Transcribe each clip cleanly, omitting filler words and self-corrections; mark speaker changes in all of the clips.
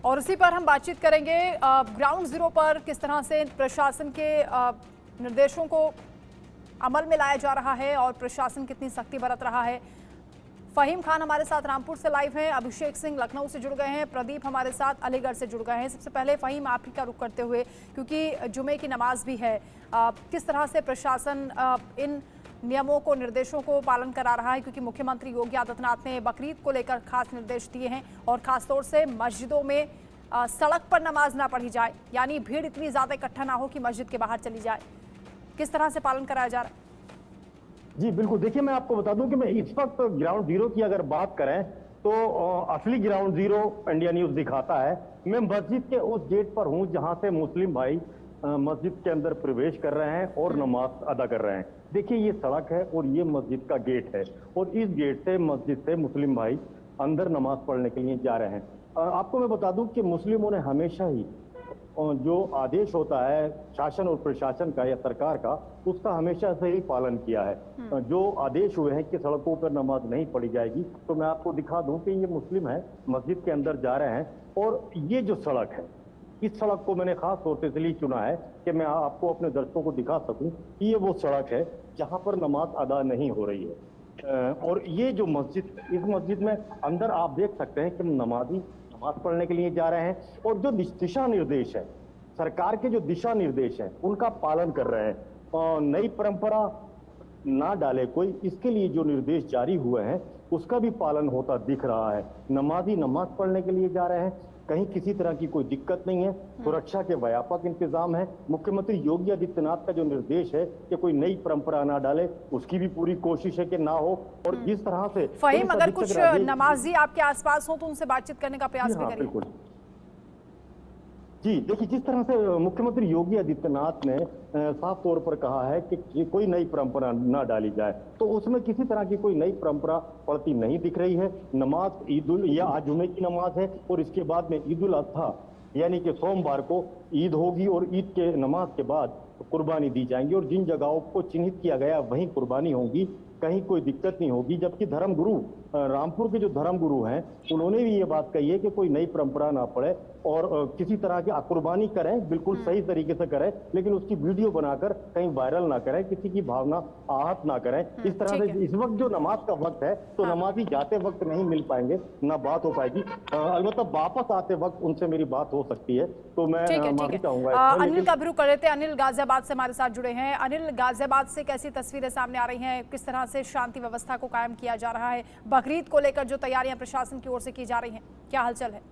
Speaker 1: और उसी पर हम बातचीत करेंगे। ग्राउंड जीरो पर किस तरह से प्रशासन के निर्देशों को अमल में लाया जा रहा है और प्रशासन कितनी सख्ती बरत रहा है। फहीम खान हमारे साथ रामपुर से लाइव हैं, अभिषेक सिंह लखनऊ से जुड़ गए हैं, प्रदीप हमारे साथ अलीगढ़ से जुड़ गए हैं। सबसे पहले फहीम, आप ही का रुख करते हुए, क्योंकि जुमे की नमाज भी है, किस तरह से प्रशासन इन नियमों को, निर्देशों को पालन करा रहा है, क्योंकि मुख्यमंत्री योगी आदित्यनाथ ने बकरीद को लेकर खास निर्देश दिए हैं और खासतौर से मस्जिदों में सड़क पर नमाज ना पढ़ी जाए, यानी भीड़ इतनी ज्यादा इकट्ठा ना हो कि मस्जिद के बाहर चली जाए। किस तरह से पालन कराया जा रहा है?
Speaker 2: जी बिल्कुल, देखिए मैं आपको बता दूं कि मैं इस वक्त ग्राउंड जीरो की अगर बात करें तो असली ग्राउंड जीरो इंडिया न्यूज दिखाता है। मैं मस्जिद के उस गेट पर हूं जहां से मुस्लिम भाई मस्जिद के अंदर प्रवेश कर रहे हैं और नमाज अदा कर रहे हैं। देखिए ये सड़क है और ये मस्जिद का गेट है और इस गेट से मस्जिद से मुस्लिम भाई अंदर नमाज पढ़ने के लिए जा रहे हैं। आपको मैं बता दूं कि मुस्लिमों ने हमेशा ही जो आदेश होता है शासन और प्रशासन का या सरकार का, उसका हमेशा से ही पालन किया है। जो आदेश हुए हैं कि सड़कों पर नमाज नहीं पढ़ी जाएगी, तो मैं आपको दिखा दूं कि ये मुस्लिम है, मस्जिद के अंदर जा रहे हैं और ये जो सड़क है, इस सड़क को मैंने खास तौर से इसलिए चुना है कि मैं आपको अपने दर्शकों को दिखा सकूं कि ये वो सड़क है जहां पर नमाज अदा नहीं हो रही है। और ये जो मस्जिद, इस मस्जिद में अंदर आप देख सकते हैं कि नमाजी नमाज पढ़ने के लिए जा रहे हैं और जो दिशा निर्देश है, सरकार के जो दिशा निर्देश हैं उनका पालन कर रहे हैं। नई परंपरा ना डाले कोई, इसके लिए जो निर्देश जारी हुए हैं उसका भी पालन होता दिख रहा है। नमाजी नमाज पढ़ने के लिए जा रहे हैं, कहीं किसी तरह की कोई दिक्कत नहीं है, सुरक्षा के व्यापक इंतजाम है। मुख्यमंत्री योगी आदित्यनाथ का जो निर्देश है कि कोई नई परंपरा ना डाले, उसकी भी पूरी कोशिश है कि ना हो। और जिस तरह से
Speaker 1: फहीम, अगर कुछ नमाजी आपके आसपास हो तो उनसे बातचीत करने का प्रयास भी करिए।
Speaker 2: जी देखिए, जिस तरह से मुख्यमंत्री योगी आदित्यनाथ ने साफ तौर पर कहा है कि कोई नई परंपरा ना डाली जाए, तो उसमें किसी तरह की कोई नई परंपरा पड़ती नहीं दिख रही है। नमाज या आज जुमे की नमाज है और इसके बाद में ईद उल अजहा यानी कि सोमवार को ईद होगी और ईद के नमाज के बाद कुर्बानी दी जाएंगी और जिन जगहों को चिन्हित किया गया वहीं कुर्बानी होगी, कहीं कोई दिक्कत नहीं होगी। जबकि धर्मगुरु, रामपुर के जो धर्मगुरु हैं, उन्होंने भी ये बात कही है कि कोई नई परंपरा ना पड़े और किसी तरह की कुर्बानी करें, बिल्कुल सही तरीके से करें, लेकिन उसकी वीडियो बनाकर कहीं वायरल ना करें, किसी की भावना आहत ना करें। इस तरह से इस वक्त जो नमाज का वक्त है तो नमाजी जाते वक्त नहीं मिल पाएंगे, ना बात हो पाएगी। अलबत्ता वापस आते वक्त उनसे मेरी बात हो सकती है, तो मैं माफी चाहूंगा।
Speaker 1: अनिल का भी रुख कर लेते हैं। अनिल गाजियाबाद से हमारे साथ जुड़े हैं। अनिल, गाजियाबाद से कैसी तस्वीरें सामने आ रही हैं, किस तरह से शांति व्यवस्था को कायम किया जा रहा है, बकरीद को लेकर जो तैयारियां प्रशासन की ओर से की जा रही हैं, क्या हलचल है?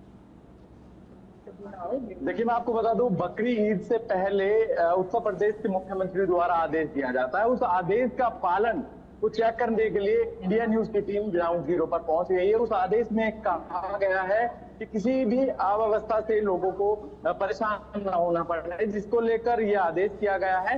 Speaker 3: देखिए मैं आपको बता दूं, बकरी ईद से पहले उत्तर प्रदेश के मुख्यमंत्री द्वारा आदेश दिया जाता है। उस आदेश का पालन को चेक करने के लिए इंडिया न्यूज की टीम ग्राउंड जीरो पर पहुंच गई है। उस आदेश में कहा गया है कि किसी भी अव्यवस्था से लोगों को परेशान न होना पड़े, जिसको लेकर यह आदेश किया गया है।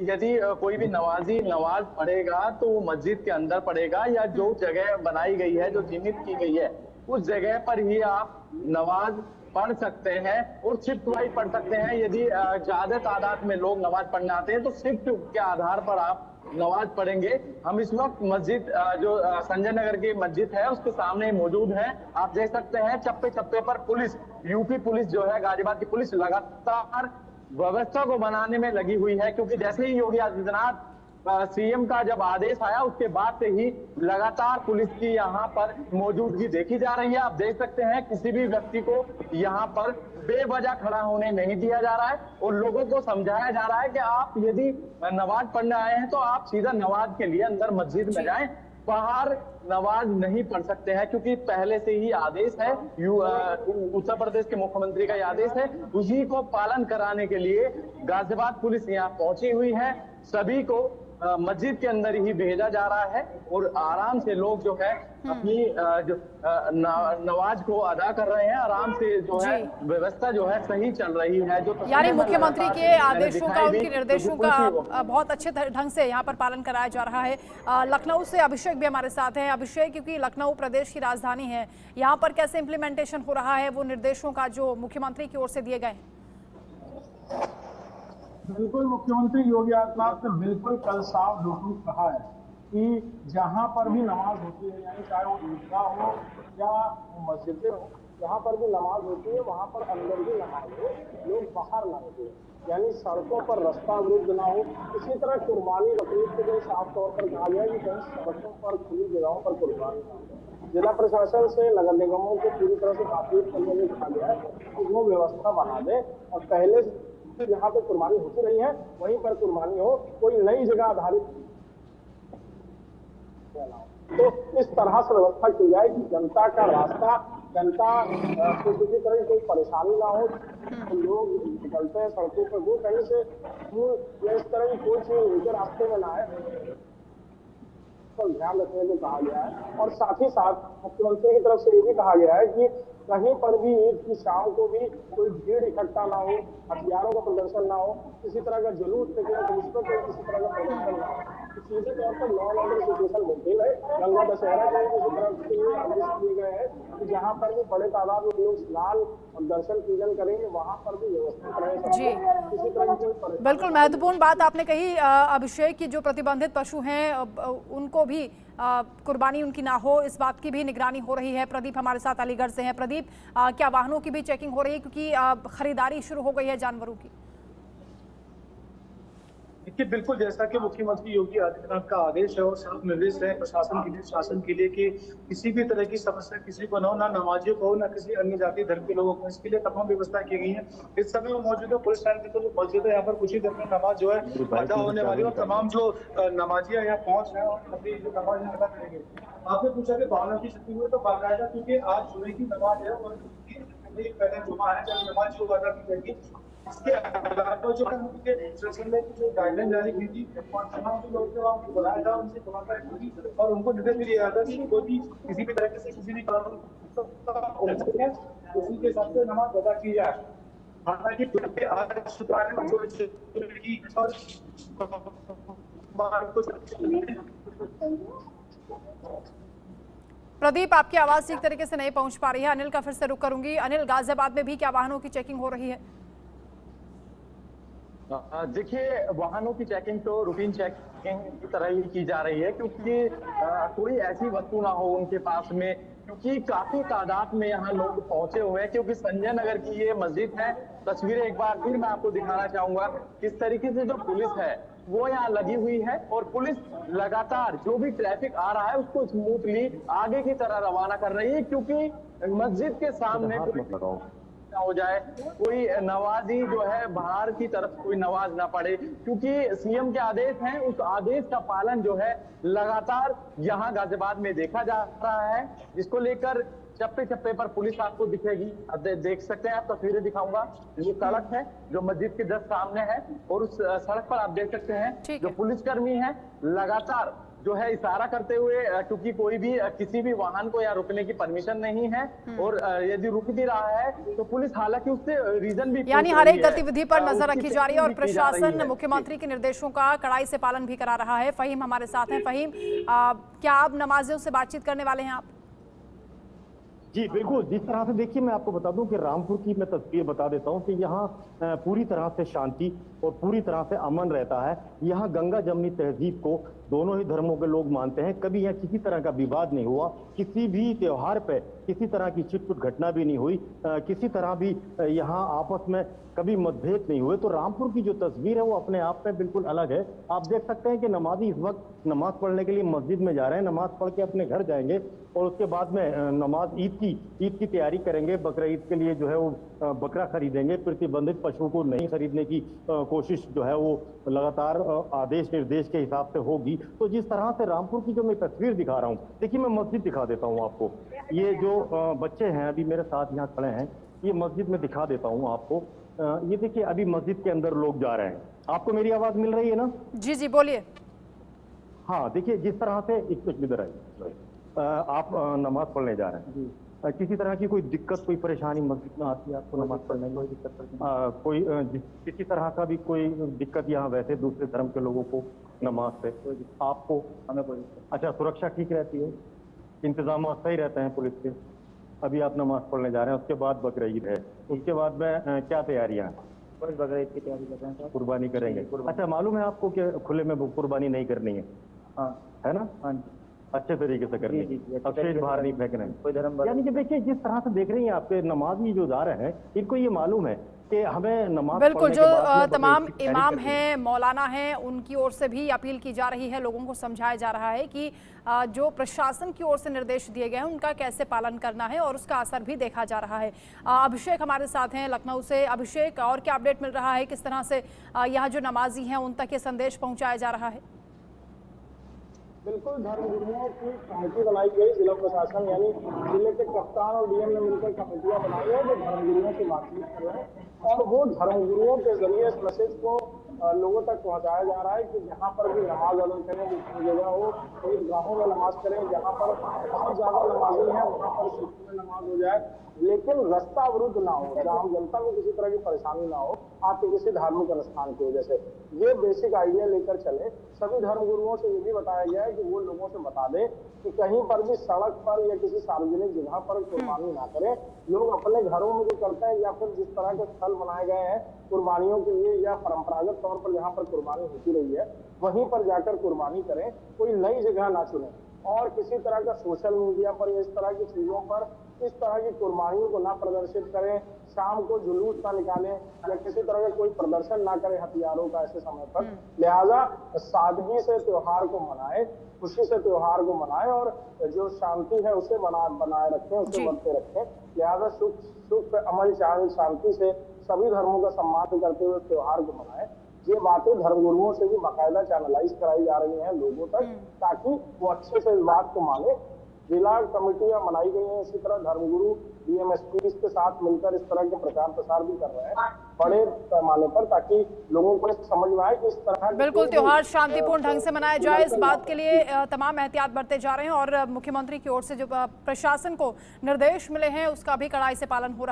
Speaker 3: यदि कोई भी नमाजी नमाज पढ़ेगा तो वो मस्जिद के अंदर पढ़ेगा या जो जगह बनाई गई है, जो चिन्हित की गई है, उस जगह पर ही आप नमाज पढ़ सकते हैं और शिफ्ट वाइज पढ़ सकते हैं। यदि ज्यादा तादाद में लोग नमाज पढ़ने आते हैं तो शिफ्ट के आधार पर आप नमाज पढ़ेंगे। हम इस वक्त मस्जिद जो संजय नगर की मस्जिद है उसके सामने मौजूद है। आप देख सकते हैं चप्पे चप्पे पर पुलिस, यूपी पुलिस जो है, गाजियाबाद की पुलिस लगातार व्यवस्था को बनाने में लगी हुई है, क्योंकि जैसे ही योगी आदित्यनाथ सीएम का जब आदेश आया उसके बाद से ही लगातार पुलिस की यहाँ पर मौजूदगी देखी जा रही है। आप देख सकते हैं किसी भी व्यक्ति को यहाँ पर बेवजह खड़ा होने नहीं दिया जा रहा है और लोगों को समझाया जा रहा है कि आप यदि नमाज पढ़ने आए हैं तो आप सीधा नमाज के लिए अंदर मस्जिद में जाएं, बाहर नमाज नहीं पढ़ सकते हैं, क्योंकि पहले से ही आदेश है, उत्तर प्रदेश के मुख्यमंत्री का आदेश है। उसी को पालन कराने के लिए गाजियाबाद पुलिस यहाँ पहुंची हुई है। सभी को मस्जिद के अंदर ही भेजा जा रहा है और आराम से लोग जो है अपनी जो नमाज को अदा कर रहे हैं, आराम से जो है व्यवस्था जो है सही चल रही है। जो
Speaker 1: यानी मुख्यमंत्री के आदेशों का, उनके निर्देशों का बहुत अच्छे ढंग से यहाँ पर पालन कराया जा रहा है। लखनऊ से अभिषेक भी हमारे साथ हैं। अभिषेक, क्योंकि लखनऊ प्रदेश की राजधानी है, यहाँ पर कैसे इम्प्लीमेंटेशन हो रहा है वो निर्देशों का जो मुख्यमंत्री की ओर से दिए गए हैं?
Speaker 4: बिल्कुल, मुख्यमंत्री योगी आदित्यनाथ ने बिल्कुल कल साफ लोगों को कहा है कि जहां पर भी नमाज होती है, यानी चाहे वो ईदगाह हो या मस्जिदें हो, जहाँ पर भी नमाज होती है वहाँ पर अंदर भी नमाज हो, लोग बाहर ना निकले, यानी सड़कों पर रास्ता अवरुद्ध ना हो। इसी तरह कुर्बानी बकरीद के दिन साफ तौर पर कहा गया कि कहीं सड़कों पर खुली जगहों पर कुर्बानी ना हो। जिला प्रशासन से नगर निगमों को पूरी तरह से ताकीद करने में कहा गया है कि वो व्यवस्था बना दे और पहले से जहाँ पे कुर्बानी होती रही है वहीं पर कुर्बानी हो, कोई नई जगह आधारित तो इस तरह से व्यवस्था की जाए कि जनता का रास्ता, जनता को किसी तरह की कोई परेशानी ना हो। तो लोग निकलते हैं सड़कों पर, वो कहीं से या इस तरह की कोई चीज उनके रास्ते में ना आए, पर ध्यान रखने को कहा गया है। और साथ ही साथ मुख्यमंत्री की तरफ से ये भी कहा गया है कि कहीं पर भी ईद की शाम को भी कोई भीड़ इकट्ठा ना हो, हथियारों का प्रदर्शन ना हो, किसी तरह का जुलूस निकले तो उस पर किसी तरह का प्रदर्शन ना हो। सीधे तौर पर law and order situation maintain है। गंगा दशहरा के किसी तरह से ये आदेश दिए गए हैं कि जहाँ पर भी बड़े तादाद में लोग स्नान और दर्शन पूजन करेंगे वहाँ पर भी व्यवस्थित रहे।
Speaker 1: जी,
Speaker 4: किसी तरह की कोई परेशानी
Speaker 1: बिल्कुल महत्वपूर्ण बात आपने कही अभिषेक की जो प्रतिबंधित पशु हैं उनको भी कुर्बानी उनकी ना हो, इस बात की भी निगरानी हो रही है। प्रदीप हमारे साथ अलीगढ़ से हैं। प्रदीप, क्या वाहनों की भी चेकिंग हो रही है क्योंकि खरीदारी शुरू हो गई है जानवरों की?
Speaker 5: देखिए, बिल्कुल जैसा कि मुख्यमंत्री योगी आदित्यनाथ का आदेश है और सब निर्देश है शासन के लिए कि किसी भी तरह की समस्या किसी को ना हो, ना नमाजियों को हो, ना किसी अन्य जाति धर्म के लोगों को। इसके लिए तमाम व्यवस्था की गई है। इस समय वो मौजूद है, पुलिस लाइन पे तो मौजूद है। यहाँ पर कुछ ही देर में नमाज जो है अदा होने वाली है और तमाम जो नमाजियां यहाँ पहुंच रहे हैं और अपनी जो नमाज अदा करेंगे। आपने पूछा कि वाहनों की छुट्टी हुई, तो बाकायदा क्योंकि आज जुमे की नमाज है और पहले जुमा है जब नमाज जो अदा की जाएगी। इसके अलावा जो उनके इंस्ट्रक्शन में जो गाइडलाइन जारी की थी तमाम जो लोग को बुलाया था उनसे मुलाकात और उनको निर्देश भी दिया था कि कोई भी किसी भी तरह से किसी भी कानून उसी के हिसाब से नमाज अदा की जाए। हालांकि आज सुधार
Speaker 1: प्रदीप, आपकी आवाज ठीक तरीके से नहीं पहुंच पा रही है। अनिल का फिर से रुख करूंगी। अनिल, गाजियाबाद में भी क्या वाहनों की चेकिंग हो रही है?
Speaker 3: देखिए, वाहनों की चेकिंग तो रूटीन चेकिंग की तरह ही की जा रही है, क्योंकि कोई ऐसी वस्तु ना हो उनके पास में, क्योंकि काफी तादाद में यहाँ लोग पहुंचे हुए हैं। क्योंकि संजय नगर की ये मस्जिद है, तस्वीरें एक बार फिर मैं आपको दिखाना चाहूंगा किस तरीके से जो पुलिस है वो यहाँ लगी हुई है और पुलिस लगातार जो भी ट्रैफिक आ रहा है उसको स्मूथली आगे की तरह रवाना कर रही है, क्योंकि मस्जिद के सामने हो जाए कोई नवाजी जो है बाहर की तरफ कोई नवाज ना पड़े, क्योंकि सीएम के आदेश हैं। उस आदेश का पालन जो है लगातार यहाँ गाजियाबाद में देखा जा रहा है, जिसको लेकर चप्पे चप्पे पर पुलिस आपको दिखेगी। अब देख सकते हैं, आप तस्वीरें दिखाऊंगा। ये सड़क है जो मस्जिद के जस्ट सामने है और उस सड़क पर आप देख सकते हैं जो पुलिसकर्मी है लगातार जो है इशारा करते हुए, क्योंकि कोई भी किसी भी वाहन को यहाँ रुकने की परमिशन नहीं है और यदि रुक भी रहा है तो पुलिस हालांकि उससे रीजन भी,
Speaker 1: यानी हर एक गतिविधि पर नजर रखी जा रही है और प्रशासन मुख्यमंत्री के निर्देशों का कड़ाई से पालन भी करा रहा है। फहीम हमारे साथ हैं। फहीम, क्या आप नमाजियों से बातचीत करने वाले हैं? आप
Speaker 2: जी बिल्कुल, जिस तरह से देखिए मैं आपको बता दूं कि रामपुर की मैं तस्वीर बता देता हूं कि यहाँ पूरी तरह से शांति और पूरी तरह से अमन रहता है। यहाँ गंगा जमनी तहजीब को दोनों ही धर्मों के लोग मानते हैं। कभी यहाँ किसी तरह का विवाद नहीं हुआ, किसी भी त्योहार पे किसी तरह की छिटपुट घटना भी नहीं हुई, किसी तरह भी यहाँ आपस में कभी मतभेद नहीं हुए। तो रामपुर की जो तस्वीर है वो अपने आप में बिल्कुल अलग है। आप देख सकते हैं कि नमाजी इस वक्त नमाज पढ़ने के लिए मस्जिद में जा रहे हैं, नमाज पढ़ के अपने घर जाएंगे और उसके बाद में नमाज ईद की तैयारी करेंगे। बकरा ईद के लिए जो है वो बकरा खरीदेंगे। प्रतिबंधित पशुओं को नहीं खरीदने की कोशिश जो है वो लगातार आदेश निर्देश के हिसाब से होगी। तो जिस तरह से रामपुर की जो मैं तस्वीर दिखा रहा हूँ, देखिए मैं मस्जिद दिखा देता हूँ आपको। ये जो बच्चे हैं अभी मेरे साथ यहाँ खड़े हैं, ये मस्जिद में दिखा देता हूँ आपको। ये देखिए अभी मस्जिद के अंदर लोग जा रहे हैं। आपको मेरी आवाज मिल रही है ना?
Speaker 1: जी जी बोलिए।
Speaker 2: हाँ देखिए, जिस तरह से इधर आइए, आप नमाज पढ़ने जा रहे हैं, किसी तरह की कोई दिक्कत कोई परेशानी मस्जिद में आती है आपको नमाज पढ़ने में? कोई दिक्कत कोई किसी तरह का भी कोई दिक्कत यहाँ वैसे दूसरे धर्म के लोगों को नमाज से आपको? हमें कोई अच्छा, सुरक्षा ठीक रहती है, इंतजाम सही रहते हैं पुलिस के? अभी आप नमाज पढ़ने जा रहे हैं, उसके बाद बकरा ईद है, उसके बाद में क्या तैयारियां हैं? बकरा ईद की तैयारी कर रहे हैं, कुर्बानी करेंगे। अच्छा, मालूम है आपको कि खुले में कुर्बानी नहीं करनी है? हाँ, है ना? हाँ। अच्छे तरीके से करनी,
Speaker 6: जी, जी, अच्छे
Speaker 2: अवशेष
Speaker 6: तरीके
Speaker 2: बाहर
Speaker 6: से
Speaker 2: नहीं फेंकने।
Speaker 6: कोई धर्म
Speaker 2: यानी कि देखिए जिस तरह से देख रही हैं आपके नमाजी जो जा रहे हैं, इनको ये मालूम है कि हमें नमाज
Speaker 1: बिल्कुल,
Speaker 2: पढ़ने
Speaker 1: जो
Speaker 2: के बाद में
Speaker 1: तमाम
Speaker 2: बगैर तैयारी
Speaker 1: इमाम
Speaker 2: करनी
Speaker 1: हैं, मौलाना हैं, उनकी ओर से भी अपील की जा रही है, लोगों को समझाया जा रहा है कि जो प्रशासन की ओर से निर्देश दिए गए हैं उनका कैसे पालन करना है और उसका असर भी देखा जा रहा है। अभिषेक हमारे साथ हैं लखनऊ से। अभिषेक, और क्या अपडेट मिल रहा है, किस तरह से यहाँ जो नमाजी हैं उन तक ये संदेश पहुँचाया जा रहा है?
Speaker 4: बिल्कुल, धर्मगुरुओं की कमेटी बनाई गई, जिला प्रशासन यानी जिले के कप्तान और डीएम ने मिलकर कमेटियां बनाई है जो धर्मगुरुओं से बातचीत कर रहे हैं और वो धर्मगुरुओं के जरिए इस मैसेज को लोगों तक पहुंचाया जा रहा है कि जहां पर भी नमाज अदा करें, जितनी जगह हो, कोई गाँवों में नमाज करें, जहां पर बहुत ज्यादा नमाजी है वहां पर सिटी में नमाज हो जाए, लेकिन रास्ता अवरुद्ध ना हो, जहाँ जनता को किसी तरह की परेशानी ना हो आपके किसी धार्मिक अनुष्ठान की वजह से। ये बेसिक आइडिया लेकर चले। सभी धर्मगुरुओं से ये भी बताया गया है कि वो लोगों से बता दें कि कहीं पर भी सड़क पर या किसी सार्वजनिक जगह पर कुर्बानी ना करें। लोग अपने घरों में जो करते हैं या फिर जिस तरह के स्थल बनाए गए हैं कुर्बानियों के लिए या परंपरागत तौर पर जहाँ पर कुर्बानी होती रही है वहीं पर जाकर कुर्बानी करें, कोई नई जगह ना चुनें और किसी तरह का सोशल मीडिया पर इस तरह की चीजों पर इस तरह की कुर्बानियों को ना प्रदर्शित करें, शाम को जुलूस ना निकालें या किसी तरह का कोई प्रदर्शन ना करें हथियारों का ऐसे समय पर। लिहाजा सादगी से त्योहार को मनाएं, खुशी से त्योहार को मनाएं और जो शांति है उसे बनाए रखें, उसे बनते रखें। लिहाजा सुख अमन शांति से सभी धर्मों का सम्मान करते हुए त्योहार को मनाएं। ये बातें धर्मगुरुओं से भी बाकायदा चैनलाइज कराई जा रही हैं लोगों तक ताकि वो अच्छे से इस बात को माने। जिला कमेटियां बनाई गई हैं, इसी तरह धर्मगुरु डीएमएसपी के साथ मिलकर इस तरह के प्रचार प्रसार भी कर रहे हैं बड़े पैमाने पर ताकि लोगों को समझ में आए कि इस तरह
Speaker 1: बिल्कुल त्योहार शांतिपूर्ण ढंग से मनाया जाए, इस बात के लिए तमाम एहतियात बरते जा रहे हैं और मुख्यमंत्री की ओर से जो प्रशासन को निर्देश मिले हैं उसका भी कड़ाई से पालन हो रहा है।